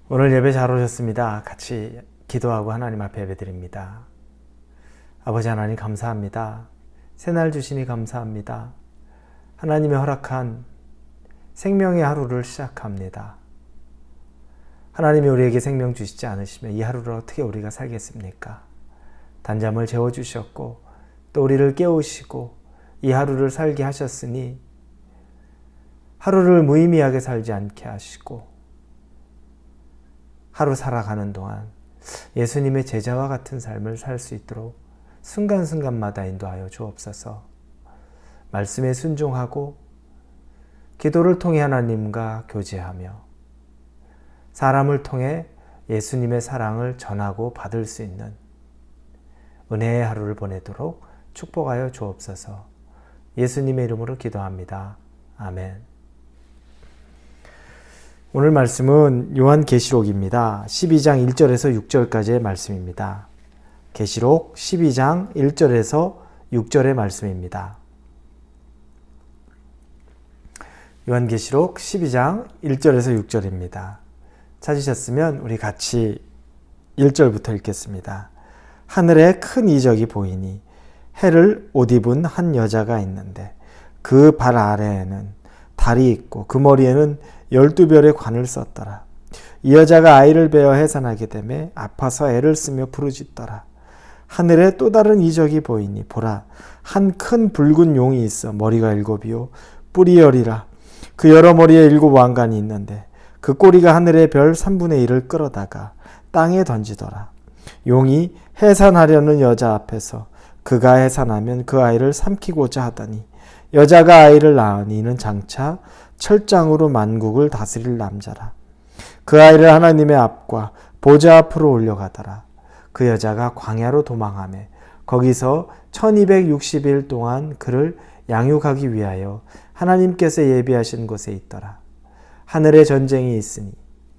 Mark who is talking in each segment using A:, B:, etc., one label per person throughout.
A: 오늘 예배 잘 오셨습니다. 같이 기도하고 하나님 앞에 예배드립니다. 아버지 하나님 감사합니다. 새날 주시니 감사합니다. 하나님의 허락한 생명의 하루를 시작합니다. 하나님이 우리에게 생명 주시지 않으시면 이 하루를 어떻게 우리가 살겠습니까? 단잠을 재워주셨고 또 우리를 깨우시고 이 하루를 살게 하셨으니 하루를 무의미하게 살지 않게 하시고 하루 살아가는 동안 예수님의 제자와 같은 삶을 살 수 있도록 순간순간마다 인도하여 주옵소서. 말씀에 순종하고 기도를 통해 하나님과 교제하며 사람을 통해 예수님의 사랑을 전하고 받을 수 있는 은혜의 하루를 보내도록 축복하여 주옵소서. 예수님의 이름으로 기도합니다. 아멘. 오늘 말씀은 요한계시록입니다. 12장 1절에서 6절까지의 말씀입니다. 계시록 12장 1절에서 6절의 말씀입니다. 요한계시록 12장 1절에서 6절입니다. 찾으셨으면 우리 같이 1절부터 읽겠습니다. 하늘에 큰 이적이 보이니 해를 옷 입은 한 여자가 있는데 그 발 아래에는 달이 있고 그 머리에는 12별의 관을 썼더라. 이 여자가 아이를 베어 해산하게 되매 아파서 애를 쓰며 부르짖더라. 하늘에 또 다른 이적이 보이니 보라, 한 큰 붉은 용이 있어 머리가 7이요 뿔이 10이라. 그 여러 머리에 7 왕관이 있는데 그 꼬리가 하늘의 별 3분의 1을 끌어다가 땅에 던지더라. 용이 해산하려는 여자 앞에서 그가 해산하면 그 아이를 삼키고자 하더니 여자가 아이를 낳으니 이는 장차 철장으로 만국을 다스릴 남자라. 그 아이를 하나님의 앞과 보좌 앞으로 올려가더라. 그 여자가 광야로 도망하매 거기서 1260일 동안 그를 양육하기 위하여 하나님께서 예비하신 곳에 있더라. 하늘에 전쟁이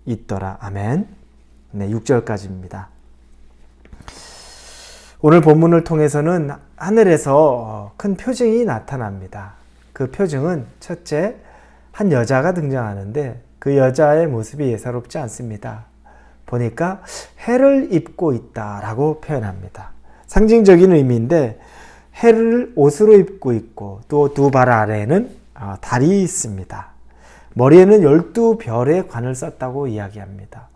A: 있더라. 아멘. 네, 6절까지입니다. 오늘 본문을 통해서는 하늘에서 큰 표징이 나타납니다. 그 표징은 첫째, 한 여자가 등장하는데 그 여자의 모습이 예사롭지 않습니다. 보니까 해를 입고 있다라고 표현합니다. 상징적인 의미인데 해를 옷으로 입고 있고 또 두 발 아래에는 달이 있습니다. 머리에는 12별의 관을 썼다고 이야기합니다.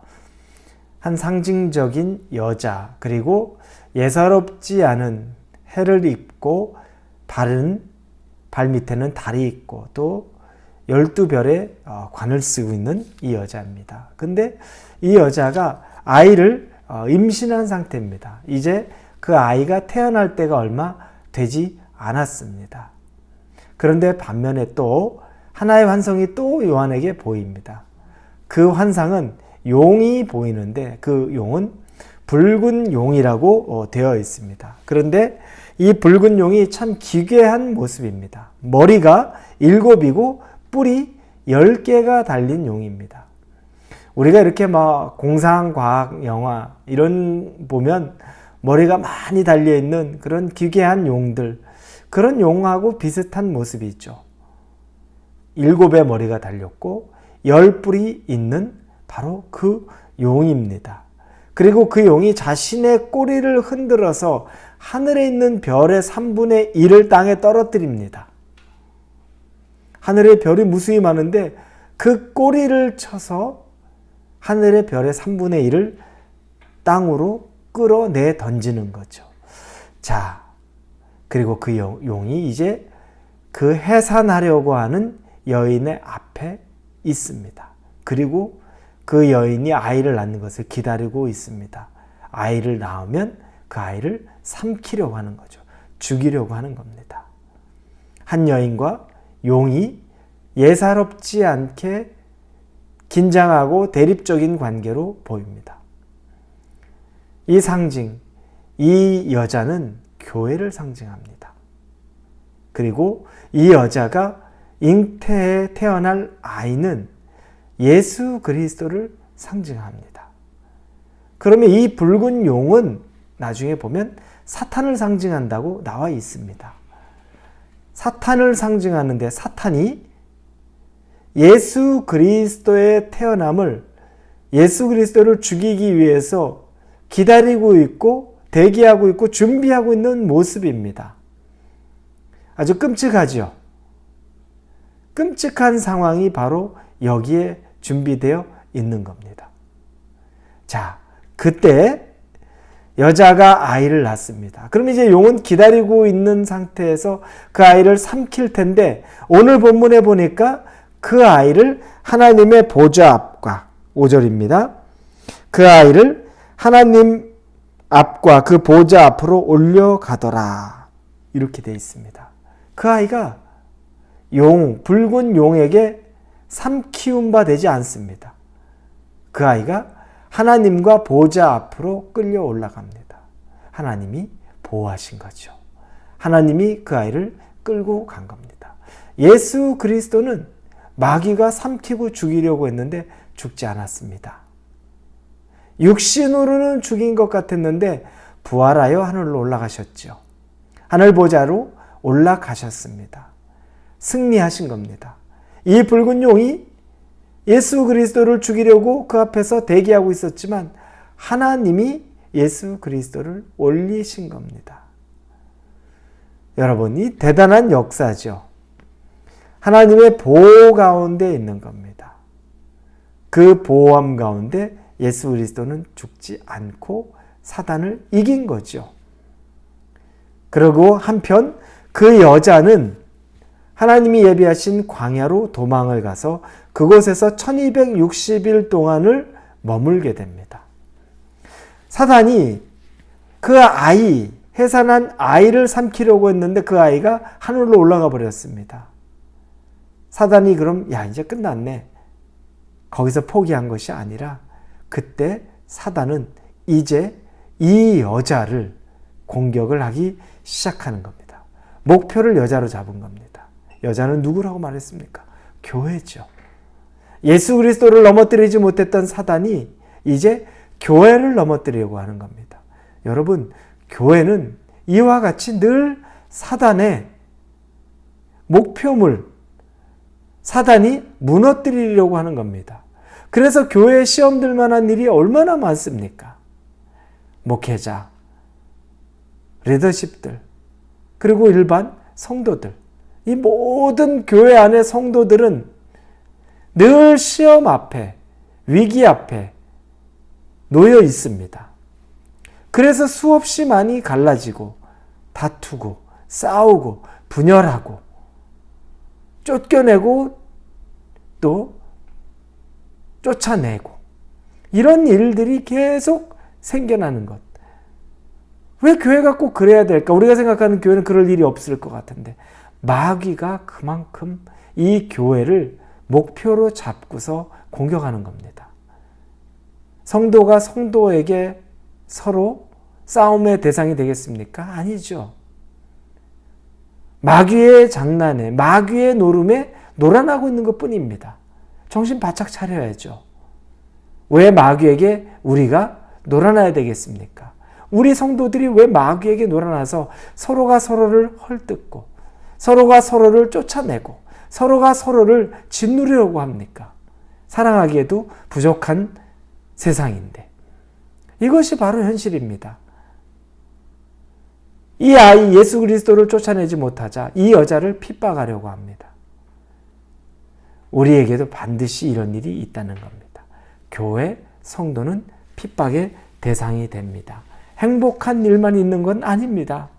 A: 한 상징적인 여자, 그리고 예사롭지 않은 해를 입고 발 밑에는 달이 있고 또 12별의 관을 쓰고 있는 이 여자입니다. 근데 이 여자가 아이를 임신한 상태입니다. 이제 그 아이가 태어날 때가 얼마 되지 않았습니다. 그런데 반면에 또 하나의 환상이 또 요한에게 보입니다. 그 환상은 용이 보이는데 그 용은 붉은 용이라고 되어 있습니다. 그런데 이 붉은 용이 참 기괴한 모습입니다. 머리가 7이고 뿔이 10개가 달린 용입니다. 우리가 이렇게 막 공상과학 영화 이런 보면 머리가 많이 달려있는 그런 기괴한 용들, 그런 용하고 비슷한 모습이 있죠. 7의 머리가 달렸고 10뿔이 있는 바로 그 용입니다. 그리고 그 용이 자신의 꼬리를 흔들어서 하늘에 있는 별의 3분의 1을 땅에 떨어뜨립니다. 하늘에 별이 무수히 많은데 그 꼬리를 쳐서 하늘의 별의 3분의 1을 땅으로 끌어내 던지는 거죠. 자, 그리고 그 용이 이제 그 해산하려고 하는 여인의 앞에 있습니다. 그리고 그 여인이 아이를 낳는 것을 기다리고 있습니다. 아이를 낳으면 그 아이를 삼키려고 하는 거죠. 죽이려고 하는 겁니다. 한 여인과 용이 예사롭지 않게 긴장하고 대립적인 관계로 보입니다. 이 상징, 이 여자는 교회를 상징합니다. 그리고 이 여자가 잉태에 태어날 아이는 예수 그리스도를 상징합니다. 그러면 이 붉은 용은 나중에 보면 사탄을 상징한다고 나와 있습니다. 사탄을 상징하는데 사탄이 예수 그리스도의 태어남을 예수 그리스도를 죽이기 위해서 기다리고 있고 대기하고 있고 준비하고 있는 모습입니다. 아주 끔찍하죠. 끔찍한 상황이 바로 여기에 준비되어 있는 겁니다. 자, 그때 여자가 아이를 낳습니다. 그럼 이제 용은 기다리고 있는 상태에서 그 아이를 삼킬 텐데 오늘 본문에 보니까 그 아이를 하나님의 보좌 앞과 5절입니다. 그 아이를 하나님 앞과 그 보좌 앞으로 올려가더라. 이렇게 되어 있습니다. 그 아이가 붉은 용에게 삼키운 바 되지 않습니다. 그 아이가 하나님과 보좌 앞으로 끌려 올라갑니다. 하나님이 보호하신 거죠. 하나님이 그 아이를 끌고 간 겁니다. 예수 그리스도는 마귀가 삼키고 죽이려고 했는데 죽지 않았습니다. 육신으로는 죽인 것 같았는데 부활하여 하늘로 올라가셨죠. 하늘 보좌로 올라가셨습니다. 승리하신 겁니다. 이 붉은 용이 예수 그리스도를 죽이려고 그 앞에서 대기하고 있었지만 하나님이 예수 그리스도를 올리신 겁니다. 여러분, 이 대단한 역사죠. 하나님의 보호 가운데 있는 겁니다. 그 보호함 가운데 예수 그리스도는 죽지 않고 사단을 이긴 거죠. 그리고 한편 그 여자는 하나님이 예비하신 광야로 도망을 가서 그곳에서 1260일 동안을 머물게 됩니다. 사단이 그 아이, 해산한 아이를 삼키려고 했는데 그 아이가 하늘로 올라가 버렸습니다. 사단이 그럼 이제 끝났네. 거기서 포기한 것이 아니라 그때 사단은 이제 이 여자를 공격을 하기 시작하는 겁니다. 목표를 여자로 잡은 겁니다. 여자는 누구라고 말했습니까? 교회죠. 예수 그리스도를 넘어뜨리지 못했던 사단이 이제 교회를 넘어뜨리려고 하는 겁니다. 여러분, 교회는 이와 같이 늘 사단의 목표물, 사단이 무너뜨리려고 하는 겁니다. 그래서 교회에 시험 들 만한 일이 얼마나 많습니까? 목회자, 리더십들, 그리고 일반 성도들. 이 모든 교회 안의 성도들은 늘 시험 앞에, 위기 앞에 놓여 있습니다. 그래서 수없이 많이 갈라지고, 다투고, 싸우고, 분열하고, 쫓겨내고, 또 쫓아내고, 이런 일들이 계속 생겨나는 것. 왜 교회가 꼭 그래야 될까? 우리가 생각하는 교회는 그럴 일이 없을 것 같은데 마귀가 그만큼 이 교회를 목표로 잡고서 공격하는 겁니다. 성도가 성도에게 서로 싸움의 대상이 되겠습니까? 아니죠. 마귀의 장난에, 마귀의 노름에 놀아나고 있는 것뿐입니다. 정신 바짝 차려야죠. 왜 마귀에게 우리가 놀아나야 되겠습니까? 우리 성도들이 왜 마귀에게 놀아나서 서로가 서로를 헐뜯고 서로가 서로를 쫓아내고 서로가 서로를 짓누르려고 합니까? 사랑하기에도 부족한 세상인데. 이것이 바로 현실입니다. 이 아이 예수 그리스도를 쫓아내지 못하자 이 여자를 핍박하려고 합니다. 우리에게도 반드시 이런 일이 있다는 겁니다. 교회, 성도는 핍박의 대상이 됩니다. 행복한 일만 있는 건 아닙니다.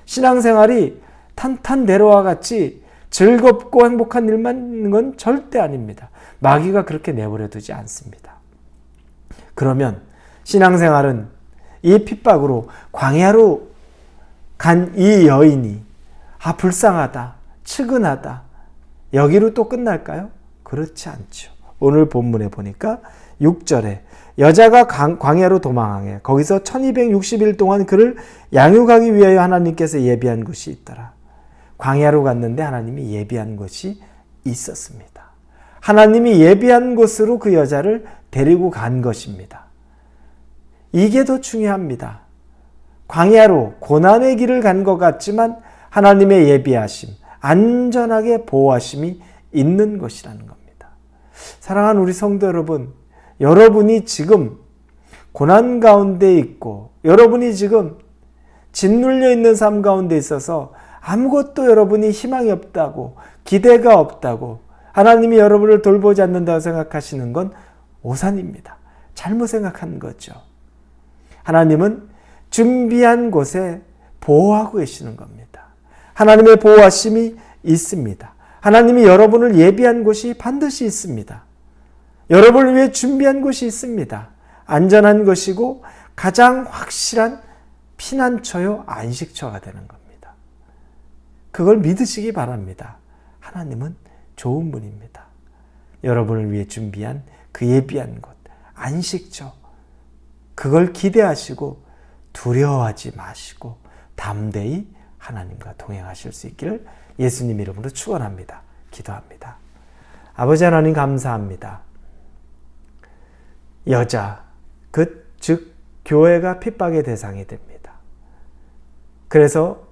A: 신앙생활이 탄탄대로와 같이 즐겁고 행복한 일만 있는 건 절대 아닙니다. 마귀가 그렇게 내버려 두지 않습니다. 그러면 신앙생활은 이 핍박으로 광야로 간 이 여인이 불쌍하다, 측은하다, 여기로 또 끝날까요? 그렇지 않죠. 오늘 본문에 보니까 6절에 여자가 광야로 도망하게 거기서 1260일 동안 그를 양육하기 위하여 하나님께서 예비한 곳이 있더라. 광야로 갔는데 하나님이 예비한 곳이 있었습니다. 하나님이 예비한 곳으로 그 여자를 데리고 간 것입니다. 이게 더 중요합니다. 광야로 고난의 길을 간 것 같지만 하나님의 예비하심, 안전하게 보호하심이 있는 것이라는 겁니다. 사랑하는 우리 성도 여러분, 여러분이 지금 고난 가운데 있고 여러분이 지금 짓눌려 있는 삶 가운데 있어서 아무것도 여러분이 희망이 없다고, 기대가 없다고, 하나님이 여러분을 돌보지 않는다고 생각하시는 건 오산입니다. 잘못 생각한 거죠. 하나님은 준비한 곳에 보호하고 계시는 겁니다. 하나님의 보호하심이 있습니다. 하나님이 여러분을 예비한 곳이 반드시 있습니다. 여러분을 위해 준비한 곳이 있습니다. 안전한 것이고 가장 확실한 피난처요, 안식처가 되는 겁니다. 그걸 믿으시기 바랍니다. 하나님은 좋은 분입니다. 여러분을 위해 준비한 그 예비한 곳, 안식처, 그걸 기대하시고 두려워하지 마시고 담대히 하나님과 동행하실 수 있기를 예수님 이름으로 축원합니다. 기도합니다. 아버지 하나님 감사합니다. 여자, 즉 교회가 핍박의 대상이 됩니다. 그래서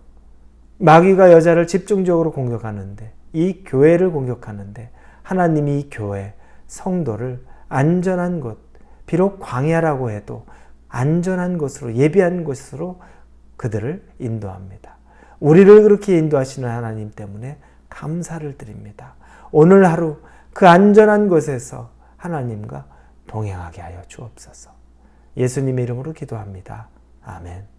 A: 마귀가 여자를 집중적으로 공격하는데, 이 교회를 공격하는데 하나님이 이 교회, 성도를 안전한 곳, 비록 광야라고 해도 안전한 곳으로, 예비한 곳으로 그들을 인도합니다. 우리를 그렇게 인도하시는 하나님 때문에 감사를 드립니다. 오늘 하루 그 안전한 곳에서 하나님과 동행하게 하여 주옵소서. 예수님의 이름으로 기도합니다. 아멘.